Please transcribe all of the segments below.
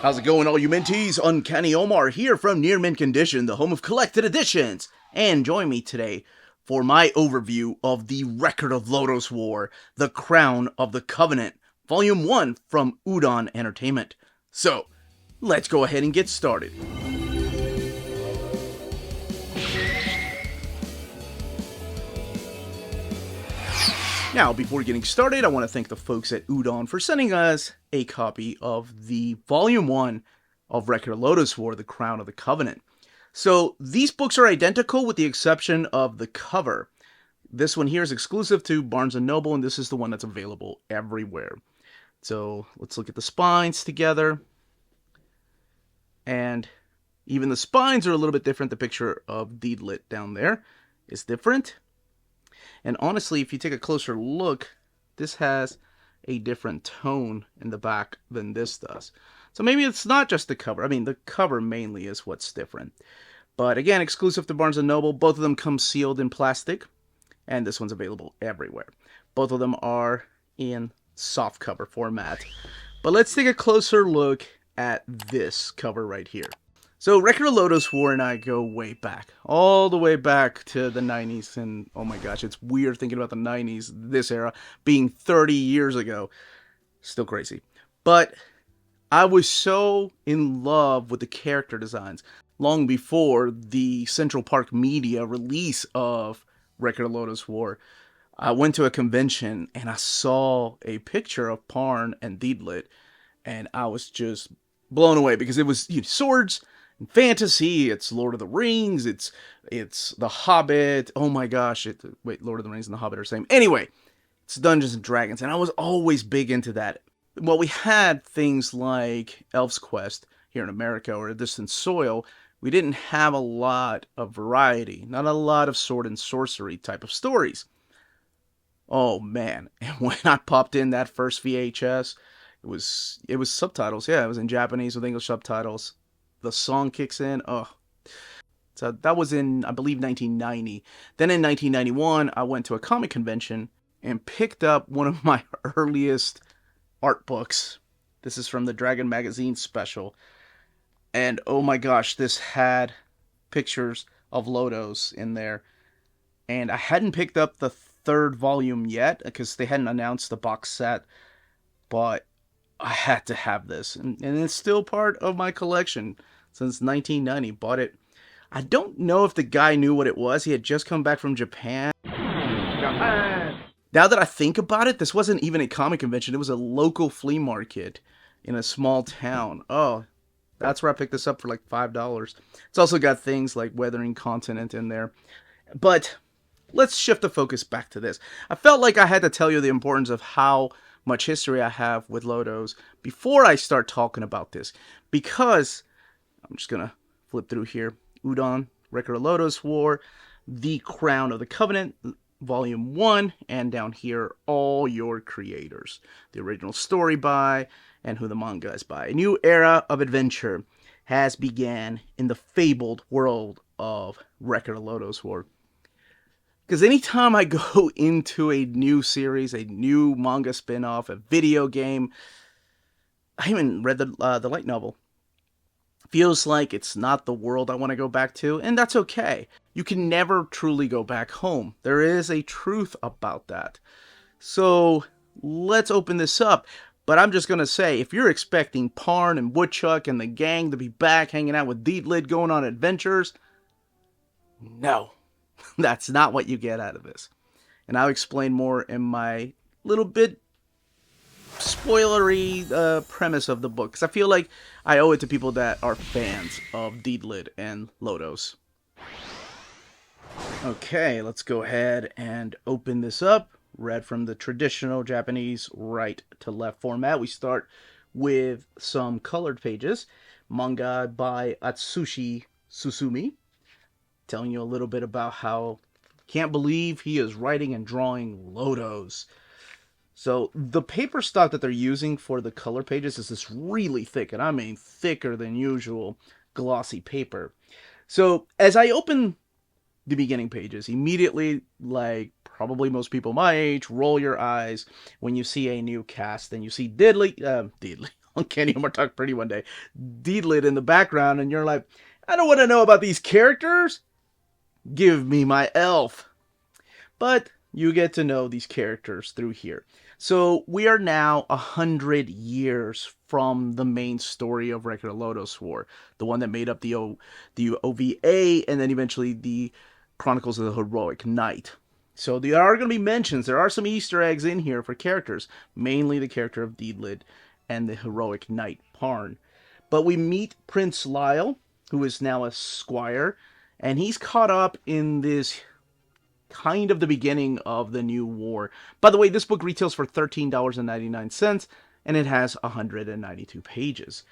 How's it going, all you minties? Uncanny Omar here from Near Mint Condition, the home of collected editions. And join me today for my overview of the Record of Lodoss War, The Crown of the Covenant, Volume 1 from Udon Entertainment. So, let's go ahead and get started. Now, before getting started, I want to thank the folks at Udon for sending us a copy of the Volume 1 of Record of Lodoss War, The Crown of the Covenant. So, these books are identical with the exception of the cover. This one here is exclusive to Barnes & Noble, and this is the one that's available everywhere. So, let's look at the spines together. And even the spines are a little bit different. The picture of Deedlit down there is different. And honestly, if you take a closer look, this has a different tone in the back than this does. So maybe it's not just the cover. I mean, the cover mainly is what's different. But again, exclusive to Barnes & Noble. Both of them come sealed in plastic. And this one's available everywhere. Both of them are in softcover format. But let's take a closer look at this cover right here. So, Record of Lodoss War and I go way back. All the way back to the 90s. And, oh my gosh, it's weird thinking about the 90s, this era, being 30 years ago. Still crazy. But I was so in love with the character designs long before the Central Park Media release of Record of Lodoss War. I went to a convention and I saw a picture of Parn and Deedlit. And I was just blown away because it was swords and fantasy. It's Lord of the Rings. It's The Hobbit. Oh my gosh. Wait, Lord of the Rings and The Hobbit are the same. Anyway, it's Dungeons and Dragons. And I was always big into that. Well, we had things like Elf's Quest here in America or A Distant Soil. We didn't have a lot of variety. Not a lot of sword and sorcery type of stories. Oh man. And when I popped in that first VHS, it was subtitles. Yeah, it was in Japanese with English subtitles. The song kicks in. Oh. So that was in, I believe, 1990. Then in 1991, I went to a comic convention and picked up one of my earliest art books. This is from the Dragon Magazine special. And oh my gosh, this had pictures of Lodoss in there. And I hadn't picked up the third volume yet because they hadn't announced the box set. But I had to have this. And it's still part of my collection since 1990. Bought it. I don't know if the guy knew what it was. He had just come back from Japan. Now that I think about it, this wasn't even a comic convention. It was a local flea market in a small town. Oh, that's where I picked this up for like $5. It's also got things like Weathering Continent in there. But let's shift the focus back to this. I felt like I had to tell you the importance of how much history I have with Lodoss before I start talking about this. Because, I'm just going to flip through here. Udon, Record of Lodoss War, The Crown of the Covenant, Volume 1, and down here, all your creators. The original story by, and who the manga is by. A new era of adventure has began in the fabled world of Record of Lodoss War. Because anytime I go into a new series, a new manga spin-off, a video game, I even read the light novel. Feels like it's not the world I want to go back to, and that's okay. You can never truly go back home. There is a truth about that. So let's open this up. But I'm just going to say, if you're expecting Parn and Woodchuck and the gang to be back hanging out with Deedlit going on adventures, no. That's not what you get out of this. And I'll explain more in my little bit spoilery premise of the book. Because I feel like I owe it to people that are fans of Deedlit and Lodoss. Okay, let's go ahead and open this up. Read from the traditional Japanese right to left format. We start with some colored pages. Manga by Atsushi Susumi. Telling you a little bit about how can't believe he is writing and drawing Lodoss. So the paper stock that they're using for the color pages is this really thick, and I mean thicker than usual, glossy paper. So as I open the beginning pages, immediately, like probably most people my age, roll your eyes when you see a new cast and you see Diddley, Uncanny Omar Talk Pretty one day, Deedlit in the background, and you're like, I don't want to know about these characters. Give me my elf. But you get to know these characters through here. So we are now 100 years from the main story of regular Lodoss War, the one that made up the OVA, and then eventually the Chronicles of the Heroic Knight. So there are going to be mentions. There are some Easter eggs in here for characters, mainly the character of Deedlit and the Heroic Knight Parn. But we meet Prince Lyle, who is now a squire, and he's caught up in this kind of the beginning of the new war. By the way, this book retails for $13.99, and it has 192 pages.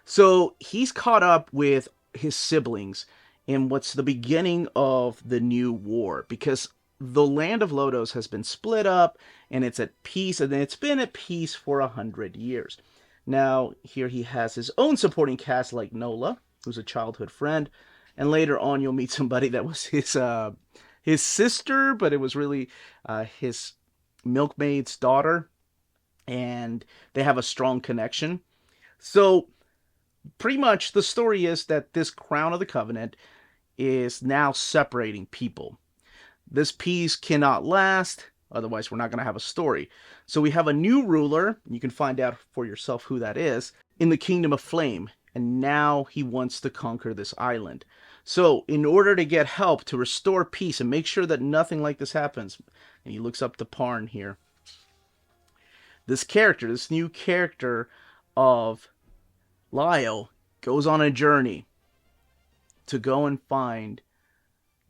So he's caught up with his siblings in what's the beginning of the new war, because the land of Lodoss has been split up, and it's at peace, and it's been at peace for 100 years. Now, here he has his own supporting cast like Nola, who's a childhood friend, and later on you'll meet somebody that was his sister, but it was really his milkmaid's daughter, and they have a strong connection. So pretty much the story is that this Crown of the Covenant is now separating people. This peace cannot last, otherwise we're not going to have a story. So we have a new ruler, you can find out for yourself who that is, in the Kingdom of Flame, and now he wants to conquer this island. So, in order to get help to restore peace and make sure that nothing like this happens, and he looks up to Parn here, this new character of Lyle, goes on a journey to go and find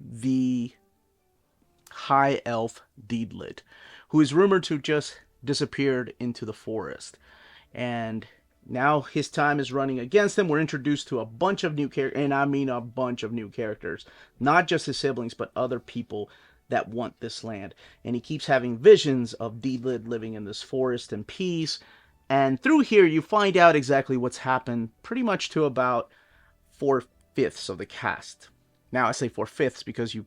the High Elf Deedlit, who is rumored to just disappeared into the forest. And now his time is running against him. We're introduced to a bunch of new characters, and I mean a bunch of new characters. Not just his siblings, but other people that want this land. And he keeps having visions of Deedlit living in this forest in peace. And through here, you find out exactly what's happened pretty much to about 4/5 of the cast. Now, I say 4/5 because if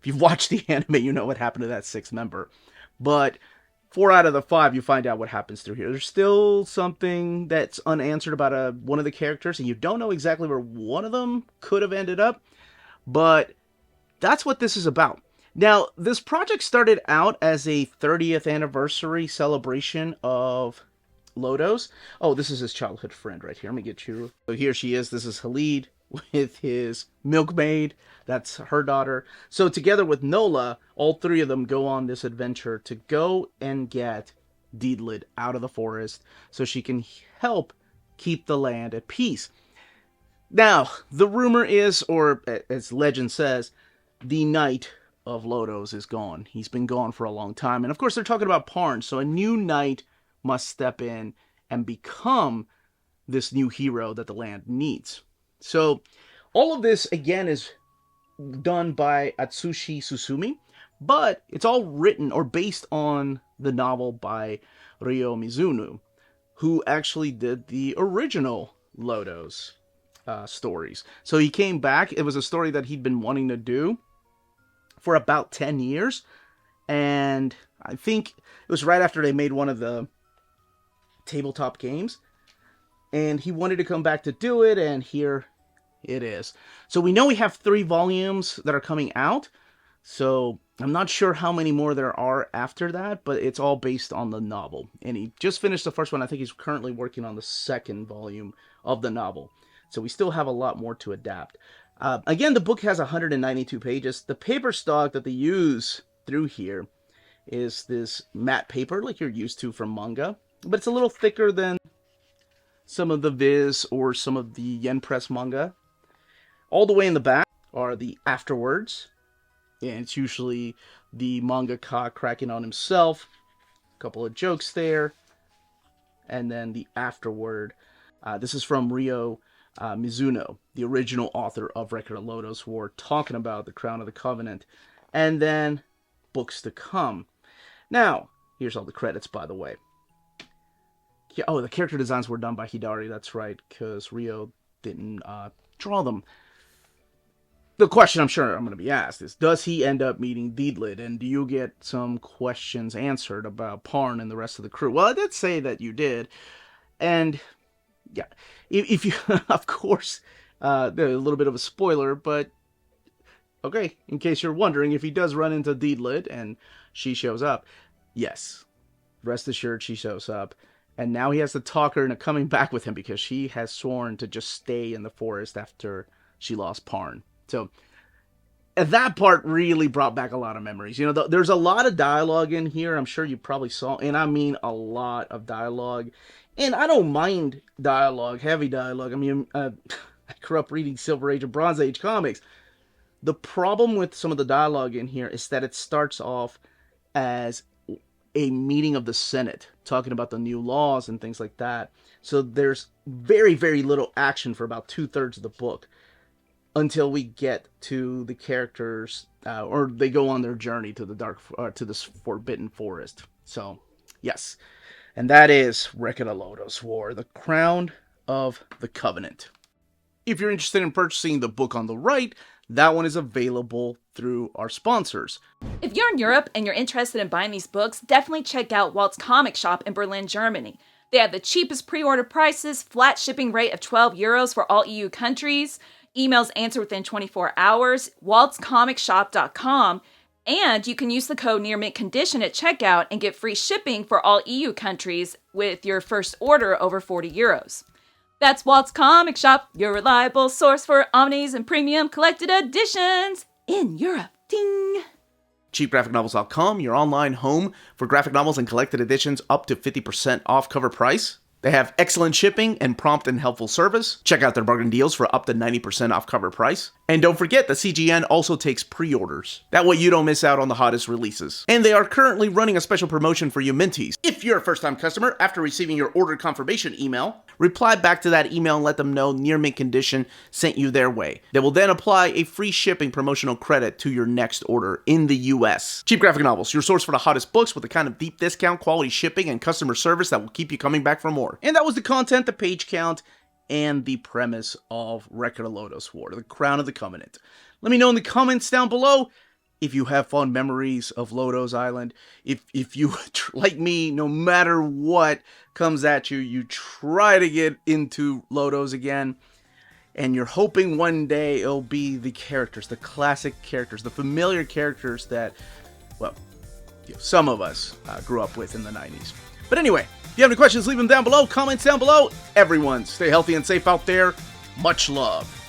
you've watched the anime, you know what happened to that 6th member. But 4 out of the 5, you find out what happens through here. There's still something that's unanswered about one of the characters, and you don't know exactly where one of them could have ended up, but that's what this is about. Now, this project started out as a 30th anniversary celebration of Lodoss. Oh, this is his childhood friend right here. Let me get you. So here she is. This is Halid with his milkmaid. That's her daughter. So together with Nola, all 3 of them go on this adventure to go and get Deedlit out of the forest so she can help keep the land at peace. Now, the rumor is, or as legend says, the Knight of Lodoss is gone. He's been gone for a long time. And of course, they're talking about Parn, so a new knight must step in and become this new hero that the land needs. So, all of this, again, is done by Atsushi Susumi, but it's all written or based on the novel by Ryo Mizuno, who actually did the original Lodoss stories. So he came back. It was a story that he'd been wanting to do for about 10 years, and I think it was right after they made one of the tabletop games, and he wanted to come back to do it, and here it is. So we know we have 3 volumes that are coming out, so I'm not sure how many more there are after that, but it's all based on the novel. And he just finished the first one. I think he's currently working on the 2nd volume of the novel. So we still have a lot more to adapt. Again, the book has 192 pages. The paper stock that they use through here is this matte paper like you're used to from manga, but it's a little thicker than some of the Viz or some of the Yen Press manga. All the way in the back are the afterwords, and it's usually the mangaka cracking on himself, a couple of jokes there, and then the afterword. This is from Ryo Mizuno, the original author of Record of Lodoss War, talking about the Crown of the Covenant, and then books to come. Now, here's all the credits, by the way. Yeah, oh, the character designs were done by Hidari, that's right, because Ryo didn't draw them. The question I'm sure I'm going to be asked is, does he end up meeting Deedlit, and do you get some questions answered about Parn and the rest of the crew? Well, I did say that you did, and Yeah, if you, of course, a little bit of a spoiler, but okay, in case you're wondering, if he does run into Deedlit and she shows up, yes, rest assured she shows up. And now he has to talk her into coming back with him because she has sworn to just stay in the forest after she lost Parn. So that part really brought back a lot of memories. You know, there's a lot of dialogue in here. I'm sure you probably saw, and I mean a lot of dialogue. And I don't mind dialogue, heavy dialogue. I mean, I grew up reading Silver Age and Bronze Age comics. The problem with some of the dialogue in here is that it starts off as a meeting of the Senate, talking about the new laws and things like that. So there's very, very little action for about 2/3 of the book until we get to the characters, or they go on their journey to to this forbidden forest. So, yes, and that is Record of Lodoss War: The Crown of the Covenant. If you're interested in purchasing the book on the right, that one is available through our sponsors. If you're in Europe and you're interested in buying these books, definitely check out Walt's Comic Shop in Berlin, Germany. They have the cheapest pre-order prices, flat shipping rate of €12 for all EU countries, emails answered within 24 hours, waltscomicshop.com, and you can use the code nearmintcondition at checkout and get free shipping for all EU countries with your first order over €40. That's Walt's Comic Shop, your reliable source for omnis and premium collected editions in Europe. Ding! CheapGraphicNovels.com, your online home for graphic novels and collected editions up to 50% off cover price. They have excellent shipping and prompt and helpful service. Check out their bargain deals for up to 90% off cover price. And don't forget that CGN also takes pre-orders. That way you don't miss out on the hottest releases. And they are currently running a special promotion for you Minties. If you're a first-time customer, after receiving your order confirmation email, reply back to that email and let them know Near Mint Condition sent you their way. They will then apply a free shipping promotional credit to your next order in the US. Cheap Graphic Novels, your source for the hottest books with the kind of deep discount, quality shipping, and customer service that will keep you coming back for more. And that was the content, the page count, and the premise of Record of Lodoss War: The Crown of the Covenant. Let me know in the comments down below if you have fond memories of Lodoss Island. If you, like me, no matter what comes at you, you try to get into Lodoss again. And you're hoping one day it'll be the characters, the classic characters, the familiar characters that, well, some of us grew up with in the 90s. But anyway, if you have any questions, leave them down below. Comments down below. Everyone, stay healthy and safe out there. Much love.